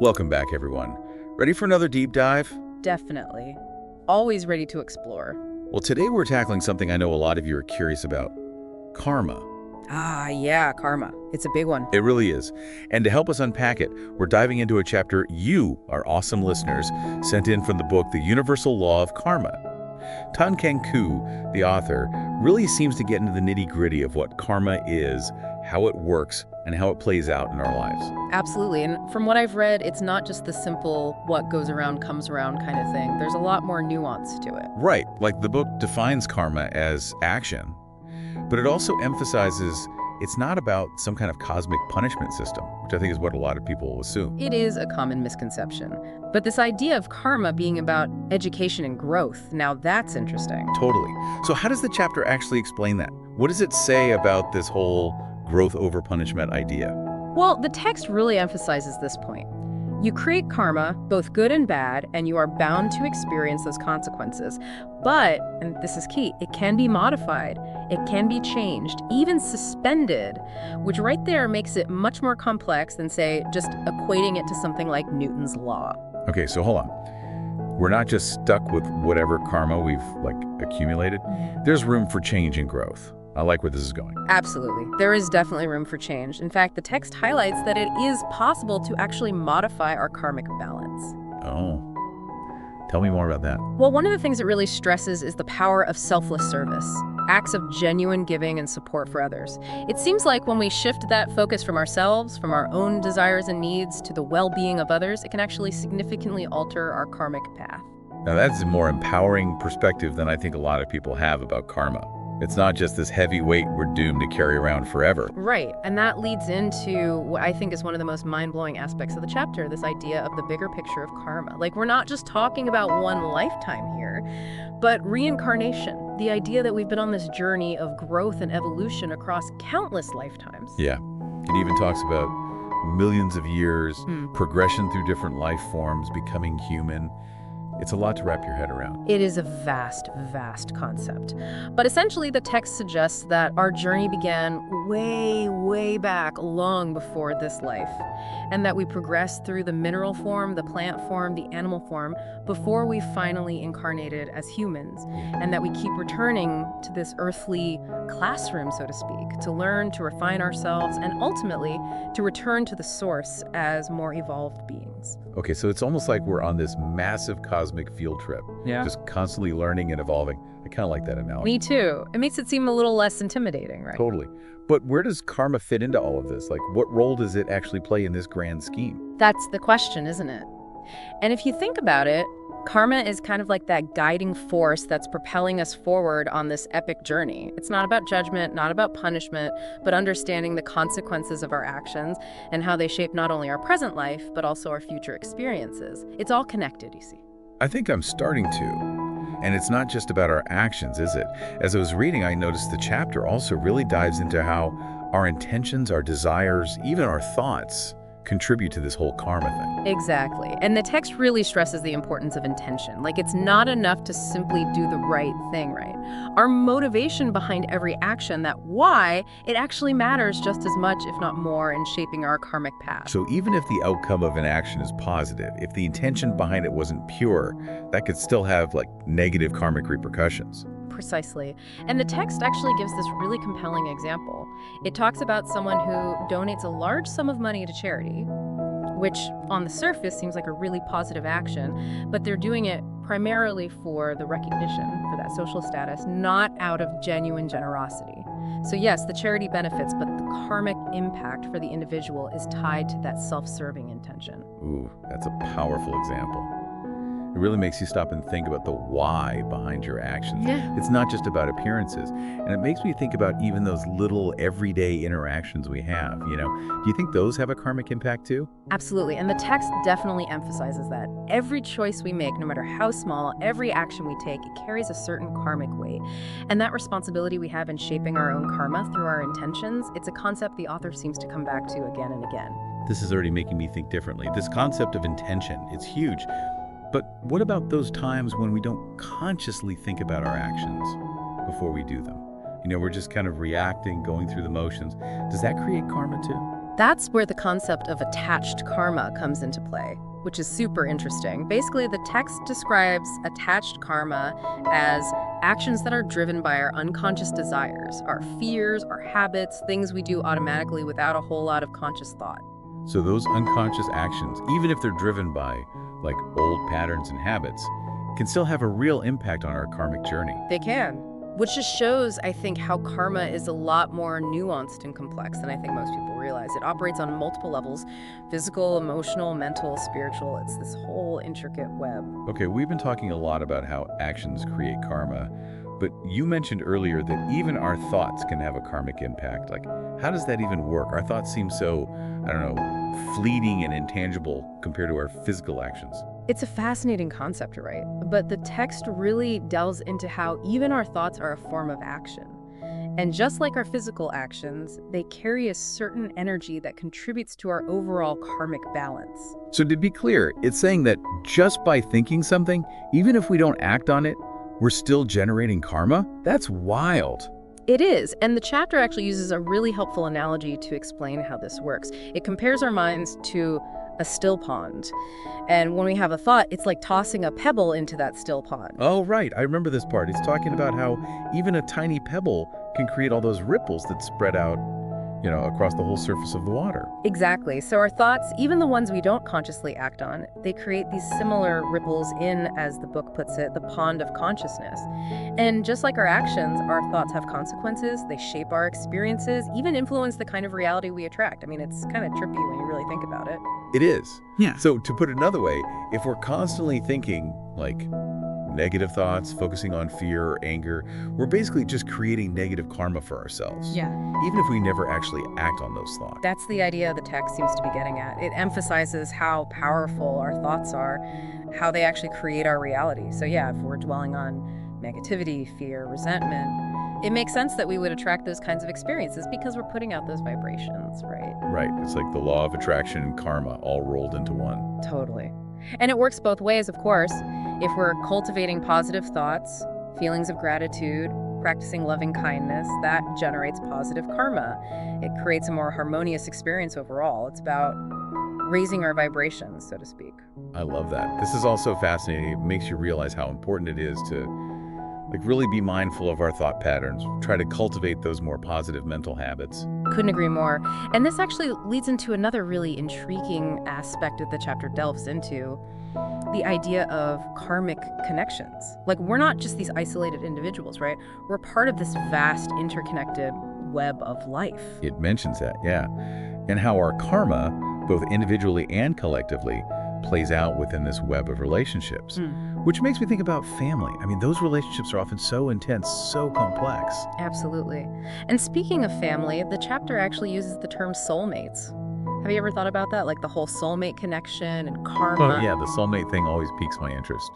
Welcome back, everyone. Ready for another deep dive? Definitely. Always ready to explore. Well, today we're tackling something I know a lot of you are curious about: karma. Yeah, karma. It's a big one. It really is. And to help us unpack it, we're diving into a chapter you, our awesome listeners, sent in from the book The Universal Law of Karma. Kang, the author, really seems to get into the nitty-gritty of what karma is, how it works, and how it plays out in our lives. Absolutely. And from what I've read, it's not just the simple what goes around comes around kind of thing. There's a lot more nuance to it. Right, like the book defines karma as action, but it also emphasizes it's not about some kind of cosmic punishment system, which I think is what a lot of people assume. It is a common misconception. But this idea of karma being about education and growth, now that's interesting. Totally. So how does the chapter actually explain that? What does it say about this whole growth over punishment idea? Well, the text really emphasizes this point. You create karma, both good and bad, and you are bound to experience those consequences. But, and this is key, it can be modified, it can be changed, even suspended, which right there makes it much more complex than, say, just equating it to something like Newton's law. Okay, so hold on. We're not just stuck with whatever karma we've, accumulated. There's room for change and growth. I like where this is going. Absolutely. There is definitely room for change. In fact, the text highlights that it is possible to actually modify our karmic balance. Oh. Tell me more about that. Well, one of the things it really stresses is the power of selfless service, acts of genuine giving and support for others. It seems like when we shift that focus from ourselves, from our own desires and needs, to the well-being of others, it can actually significantly alter our karmic path. Now, that's a more empowering perspective than I think a lot of people have about karma. It's not just this heavy weight we're doomed to carry around forever. Right, and that leads into what I think is one of the most mind-blowing aspects of the chapter, this idea of the bigger picture of karma. We're not just talking about one lifetime here, but reincarnation, the idea that we've been on this journey of growth and evolution across countless lifetimes. Yeah, it even talks about millions of years, progression through different life forms, becoming human. It's a lot to wrap your head around. It is a vast, vast concept. But essentially, the text suggests that our journey began way, way back, long before this life, and that we progress through the mineral form, the plant form, the animal form, before we finally incarnated as humans, and that we keep returning to this earthly classroom, so to speak, to learn, to refine ourselves, and ultimately to return to the source as more evolved beings. Okay, so it's almost like we're on this massive cosmic field trip. Yeah. Just constantly learning and evolving. I kind of like that analogy. Me too. It makes it seem a little less intimidating, right? Totally. But where does karma fit into all of this? What role does it actually play in this grand scheme? That's the question, isn't it? And if you think about it, karma is kind of like that guiding force that's propelling us forward on this epic journey. It's not about judgment, not about punishment, but understanding the consequences of our actions and how they shape not only our present life, but also our future experiences. It's all connected, you see. I think I'm starting to. And it's not just about our actions, is it? As I was reading, I noticed the chapter also really dives into how our intentions, our desires, even our thoughts contribute to this whole karma thing. Exactly. And the text really stresses the importance of intention. It's not enough to simply do the right thing, right? Our motivation behind every action, that why, it actually matters just as much, if not more, in shaping our karmic path. So even if the outcome of an action is positive, if the intention behind it wasn't pure, that could still have negative karmic repercussions. Precisely. And the text actually gives this really compelling example. It talks about someone who donates a large sum of money to charity, which on the surface seems like a really positive action, but they're doing it primarily for the recognition, for that social status, not out of genuine generosity. So yes, the charity benefits, but the karmic impact for the individual is tied to that self-serving intention. Ooh, that's a powerful example. It really makes you stop and think about the why behind your actions. Yeah. It's not just about appearances. And it makes me think about even those little everyday interactions we have, Do you think those have a karmic impact too? Absolutely. And the text definitely emphasizes that. Every choice we make, no matter how small, every action we take, it carries a certain karmic weight. And that responsibility we have in shaping our own karma through our intentions, it's a concept the author seems to come back to again and again. This is already making me think differently. This concept of intention, it's huge. But what about those times when we don't consciously think about our actions before we do them? We're just kind of reacting, going through the motions. Does that create karma too? That's where the concept of attached karma comes into play, which is super interesting. Basically, the text describes attached karma as actions that are driven by our unconscious desires, our fears, our habits, things we do automatically without a whole lot of conscious thought. So those unconscious actions, even if they're driven by, like, old patterns and habits, can still have a real impact on our karmic journey. They can. Which just shows, I think, how karma is a lot more nuanced and complex than I think most people realize. It operates on multiple levels: physical, emotional, mental, spiritual. It's this whole intricate web. Okay, we've been talking a lot about how actions create karma, but you mentioned earlier that even our thoughts can have a karmic impact. Like, how does that even work? Our thoughts seem so, I don't know, fleeting and intangible compared to our physical actions. It's a fascinating concept, right? But the text really delves into how even our thoughts are a form of action. And just like our physical actions, they carry a certain energy that contributes to our overall karmic balance. So to be clear, it's saying that just by thinking something, even if we don't act on it, we're still generating karma? That's wild. It is, and the chapter actually uses a really helpful analogy to explain how this works. It compares our minds to a still pond. And when we have a thought, it's like tossing a pebble into that still pond. Oh, right. I remember this part. It's talking about how even a tiny pebble can create all those ripples that spread out, across the whole surface of the water. Exactly. So our thoughts, even the ones we don't consciously act on, they create these similar ripples in, as the book puts it, the pond of consciousness. And just like our actions, our thoughts have consequences. They shape our experiences, even influence the kind of reality we attract. I mean, it's kind of trippy when you really think about it. It is. Yeah. So to put it another way, if we're constantly thinking, like, negative thoughts, focusing on fear or anger, we're basically just creating negative karma for ourselves. Yeah. Even if we never actually act on those thoughts. That's the idea the text seems to be getting at. It emphasizes how powerful our thoughts are, how they actually create our reality. So yeah, if we're dwelling on negativity, fear, resentment, it makes sense that we would attract those kinds of experiences because we're putting out those vibrations, right? Right. It's like the law of attraction and karma all rolled into one. Totally. And it works both ways, of course. If we're cultivating positive thoughts, feelings of gratitude, practicing loving kindness, that generates positive karma. It creates a more harmonious experience overall. It's about raising our vibrations, so to speak. I love that. This is also fascinating. It makes you realize how important it is to really be mindful of our thought patterns, try to cultivate those more positive mental habits. Couldn't agree more. And this actually leads into another really intriguing aspect that the chapter delves into, the idea of karmic connections. Like, we're not just these isolated individuals, right? We're part of this vast interconnected web of life. It mentions that, yeah. And how our karma, both individually and collectively, plays out within this web of relationships. Which makes me think about family. I mean, those relationships are often so intense, so complex. Absolutely. And speaking of family, the chapter actually uses the term soulmates. Have you ever thought about that? Like the whole soulmate connection and karma? Oh, yeah, the soulmate thing always piques my interest.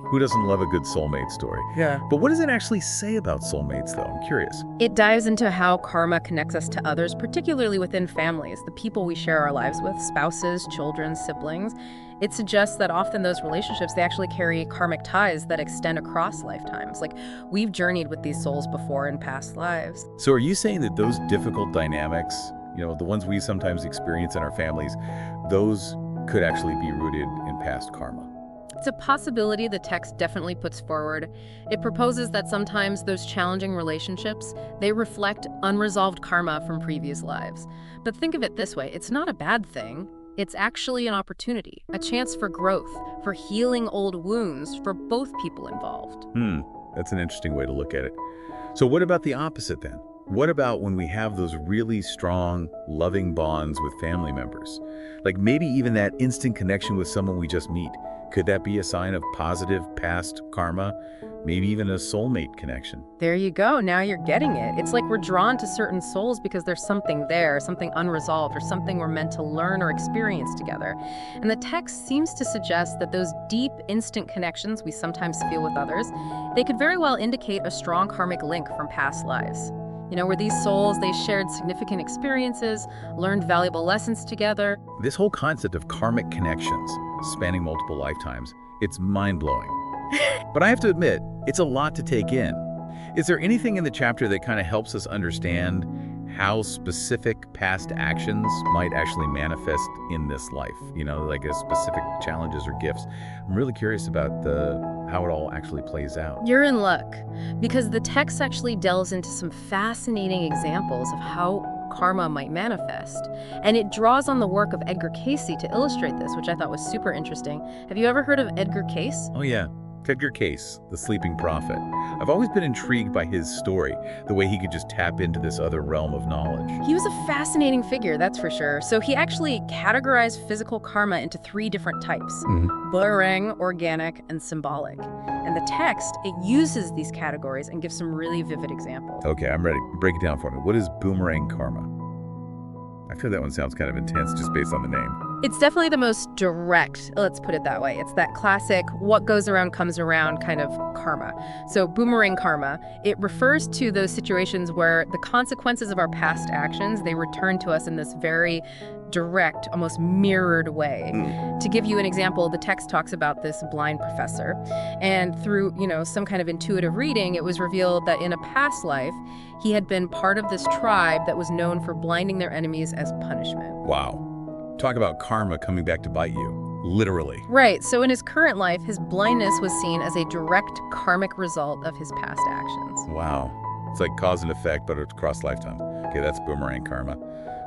Who doesn't love a good soulmate story? Yeah. But what does it actually say about soulmates, though? I'm curious. It dives into how karma connects us to others, particularly within families, the people we share our lives with, spouses, children, siblings. It suggests that often those relationships, they actually carry karmic ties that extend across lifetimes. Like, we've journeyed with these souls before in past lives. So are you saying that those difficult dynamics, the ones we sometimes experience in our families, those could actually be rooted in past karma? It's a possibility the text definitely puts forward. It proposes that sometimes those challenging relationships, they reflect unresolved karma from previous lives. But think of it this way, it's not a bad thing. It's actually an opportunity, a chance for growth, for healing old wounds for both people involved. That's an interesting way to look at it. So what about the opposite then? What about when we have those really strong, loving bonds with family members? Like maybe even that instant connection with someone we just meet. Could that be a sign of positive past karma? Maybe even a soulmate connection? There you go. Now you're getting it. It's like we're drawn to certain souls because there's something there, something unresolved, or something we're meant to learn or experience together. And the text seems to suggest that those deep, instant connections we sometimes feel with others, they could very well indicate a strong karmic link from past lives. Where these souls, they shared significant experiences, learned valuable lessons together. This whole concept of karmic connections, spanning multiple lifetimes, it's mind-blowing. But I have to admit, it's a lot to take in. Is there anything in the chapter that kind of helps us understand how specific past actions might actually manifest in this life, like as specific challenges or gifts. I'm really curious about how it all actually plays out. You're in luck, because the text actually delves into some fascinating examples of how karma might manifest. And it draws on the work of Edgar Cayce to illustrate this, which I thought was super interesting. Have you ever heard of Edgar Cayce? Oh yeah, Edgar Cayce, the sleeping prophet. I've always been intrigued by his story, the way he could just tap into this other realm of knowledge. He was a fascinating figure, that's for sure. So he actually categorized physical karma into 3 different types: boomerang, organic, and symbolic. And the text, it uses these categories and gives some really vivid examples. Okay, I'm ready. Break it down for me. What is boomerang karma? I feel that one sounds kind of intense just based on the name. It's definitely the most direct, let's put it that way. It's that classic, what goes around comes around kind of karma. So boomerang karma, it refers to those situations where the consequences of our past actions, they return to us in this very direct, almost mirrored way. To give you an example, the text talks about this blind professor, and through, some kind of intuitive reading, it was revealed that in a past life, he had been part of this tribe that was known for blinding their enemies as punishment. Wow. Talk about karma coming back to bite you, literally. Right, so in his current life, his blindness was seen as a direct karmic result of his past actions. Wow. It's like cause and effect, but across lifetime. Okay, that's boomerang karma.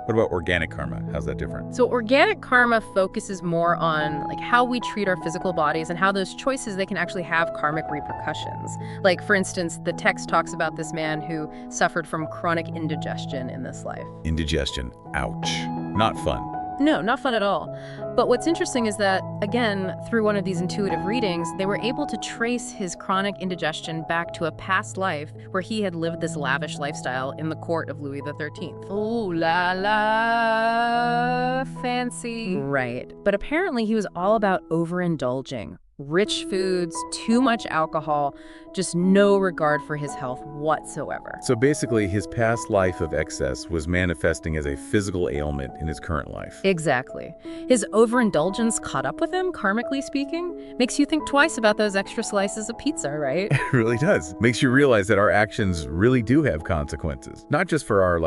What about organic karma? How's that different? So organic karma focuses more on how we treat our physical bodies and how those choices, they can actually have karmic repercussions. Like, for instance, the text talks about this man who suffered from chronic indigestion in this life. Indigestion. Ouch. Not fun. No, not fun at all. But what's interesting is that, again, through one of these intuitive readings, they were able to trace his chronic indigestion back to a past life where he had lived this lavish lifestyle in the court of Louis XIII. Ooh la la, fancy. Right. But apparently he was all about overindulging. Rich foods, too much alcohol, just no regard for his health whatsoever. So basically, his past life of excess was manifesting as a physical ailment in his current life. Exactly. His overindulgence caught up with him, karmically speaking. Makes you think twice about those extra slices of pizza, right? It really does. Makes you realize that our actions really do have consequences. Not just for our,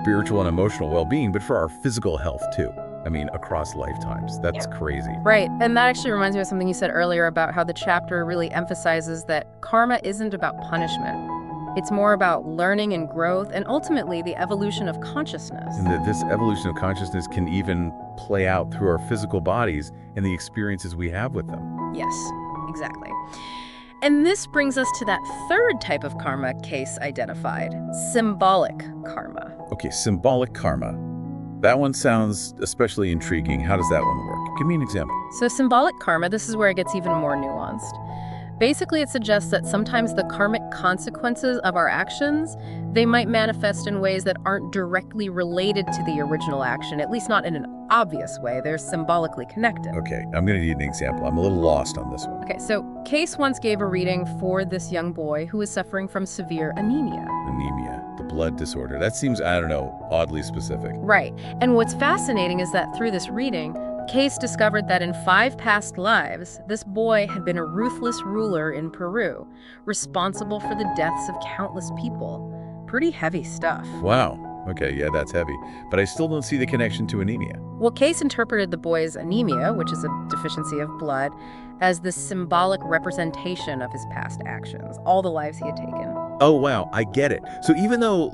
spiritual and emotional well-being, but for our physical health, too. Across lifetimes. That's crazy. Right. And that actually reminds me of something you said earlier about how the chapter really emphasizes that karma isn't about punishment. It's more about learning and growth and ultimately the evolution of consciousness. And that this evolution of consciousness can even play out through our physical bodies and the experiences we have with them. Yes, exactly. And this brings us to that 3rd type of karma Cayce identified, symbolic karma. Okay, symbolic karma. That one sounds especially intriguing. How does that one work? Give me an example. So symbolic karma, this is where it gets even more nuanced. Basically, it suggests that sometimes the karmic consequences of our actions, they might manifest in ways that aren't directly related to the original action, at least not in an obvious way. They're symbolically connected. Okay, I'm going to need an example. I'm a little lost on this one. Okay, so Cayce once gave a reading for this young boy who was suffering from severe anemia. Anemia, the blood disorder. That seems, oddly specific. Right. And what's fascinating is that through this reading, Cayce discovered that in 5 past lives, this boy had been a ruthless ruler in Peru, responsible for the deaths of countless people. Pretty heavy stuff. Wow. Okay, yeah, that's heavy. But I still don't see the connection to anemia. Well, Cayce interpreted the boy's anemia, which is a deficiency of blood, as the symbolic representation of his past actions, all the lives he had taken. Oh, wow, I get it. So even though,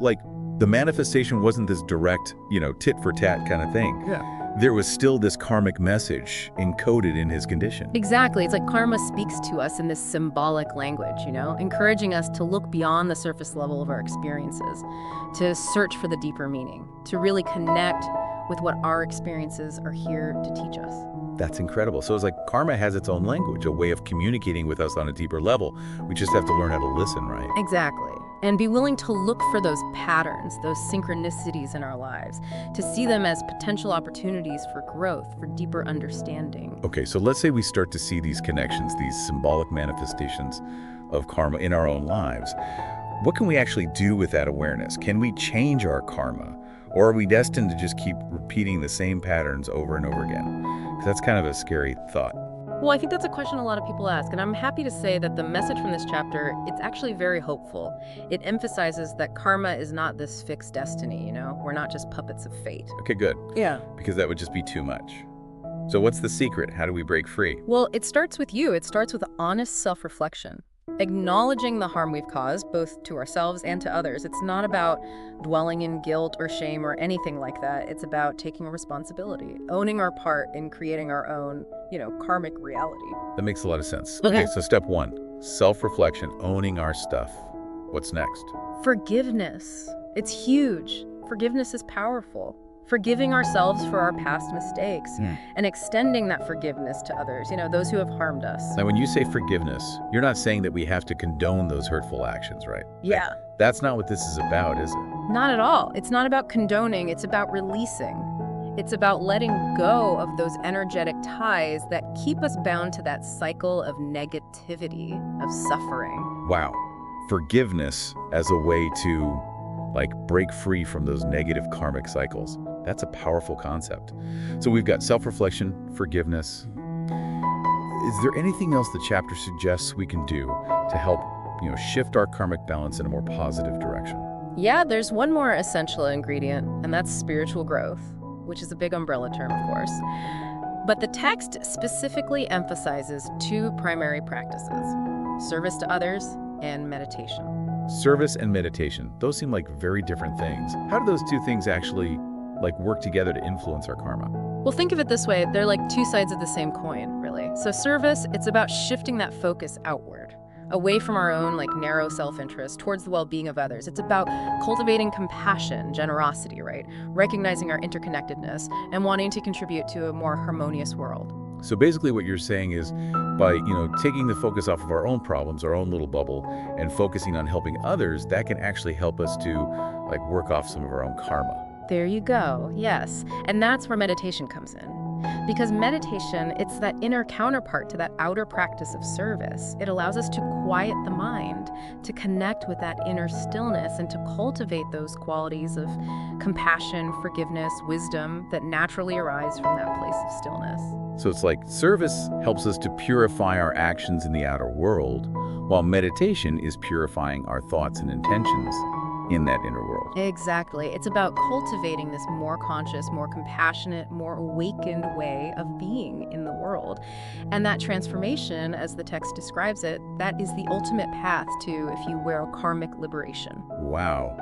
the manifestation wasn't this direct, tit for tat kind of thing. Yeah. There was still this karmic message encoded in his condition. Exactly. It's like karma speaks to us in this symbolic language, encouraging us to look beyond the surface level of our experiences, to search for the deeper meaning, to really connect with what our experiences are here to teach us. That's incredible. So it's like karma has its own language, a way of communicating with us on a deeper level. We just have to learn how to listen, right? Exactly. And be willing to look for those patterns, those synchronicities in our lives, to see them as potential opportunities for growth, for deeper understanding. Okay, so let's say we start to see these connections, these symbolic manifestations of karma in our own lives. What can we actually do with that awareness? Can we change our karma? Or are we destined to just keep repeating the same patterns over and over again? Because that's kind of a scary thought. Well, I think that's a question a lot of people ask, and I'm happy to say that the message from this chapter, it's actually very hopeful. It emphasizes that karma is not this fixed destiny, We're not just puppets of fate. Okay, good. Yeah. Because that would just be too much. So what's the secret? How do we break free? Well, it starts with you. It starts with honest self-reflection. Acknowledging the harm we've caused, both to ourselves and to others. It's not about dwelling in guilt or shame or anything like that. It's about taking responsibility, owning our part in creating our own, karmic reality. That makes a lot of sense. Okay. So step 1, self-reflection, owning our stuff. What's next? Forgiveness. It's huge. Forgiveness is powerful. Forgiving ourselves for our past mistakes and extending that forgiveness to others, those who have harmed us. Now, when you say forgiveness, you're not saying that we have to condone those hurtful actions, right? Yeah. That's not what this is about, is it? Not at all. It's not about condoning. It's about releasing. It's about letting go of those energetic ties that keep us bound to that cycle of negativity, of suffering. Wow. Forgiveness as a way to, break free from those negative karmic cycles. That's a powerful concept. So we've got self-reflection, forgiveness. Is there anything else the chapter suggests we can do to help, shift our karmic balance in a more positive direction? Yeah, there's one more essential ingredient, and that's spiritual growth, which is a big umbrella term, of course. But the text specifically emphasizes 2 primary practices: service to others and meditation. Service and meditation, those seem like very different things. How do those 2 things actually, work together to influence our karma? Well, think of it this way. They're like 2 sides of the same coin, really. So service, it's about shifting that focus outward, away from our own, narrow self-interest towards the well-being of others. It's about cultivating compassion, generosity, right? Recognizing our interconnectedness and wanting to contribute to a more harmonious world. So basically what you're saying is by, taking the focus off of our own problems, our own little bubble, and focusing on helping others, that can actually help us to, work off some of our own karma. There you go, yes. And that's where meditation comes in. Because meditation, it's that inner counterpart to that outer practice of service. It allows us to quiet the mind, to connect with that inner stillness, and to cultivate those qualities of compassion, forgiveness, wisdom that naturally arise from that place of stillness. So it's like service helps us to purify our actions in the outer world, while meditation is purifying our thoughts and intentions in that inner world. Exactly. It's about cultivating this more conscious, more compassionate, more awakened way of being in the world. And that transformation, as the text describes it, that is the ultimate path to, if you will, karmic liberation. Wow.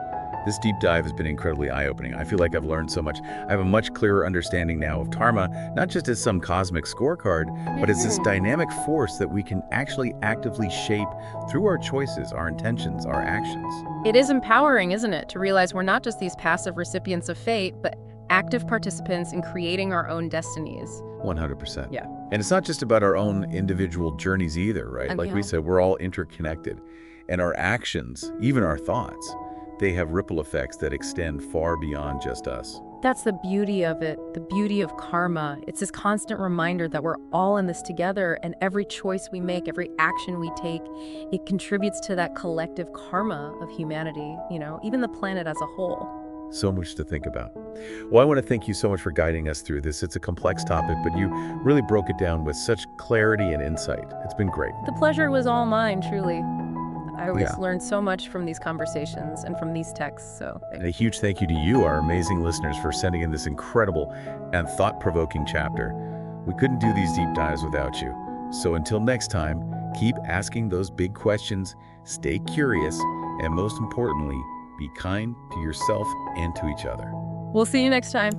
This deep dive has been incredibly eye-opening. I feel like I've learned so much. I have a much clearer understanding now of karma, not just as some cosmic scorecard, but as this dynamic force that we can actually actively shape through our choices, our intentions, our actions. It is empowering, isn't it, to realize we're not just these passive recipients of fate, but active participants in creating our own destinies. 100%. Yeah. And it's not just about our own individual journeys either, right? Like we said, we're all interconnected. And our actions, even our thoughts, they have ripple effects that extend far beyond just us. That's the beauty of it, the beauty of karma. It's this constant reminder that we're all in this together, and every choice we make, every action we take, it contributes to that collective karma of humanity, even the planet as a whole. So much to think about. Well, I want to thank you so much for guiding us through this. It's a complex topic, but you really broke it down with such clarity and insight. It's been great. The pleasure was all mine, truly. I always learn so much from these conversations and from these texts. And a huge thank you to you, our amazing listeners, for sending in this incredible and thought-provoking chapter. We couldn't do these deep dives without you. So until next time, keep asking those big questions, stay curious, and most importantly, be kind to yourself and to each other. We'll see you next time.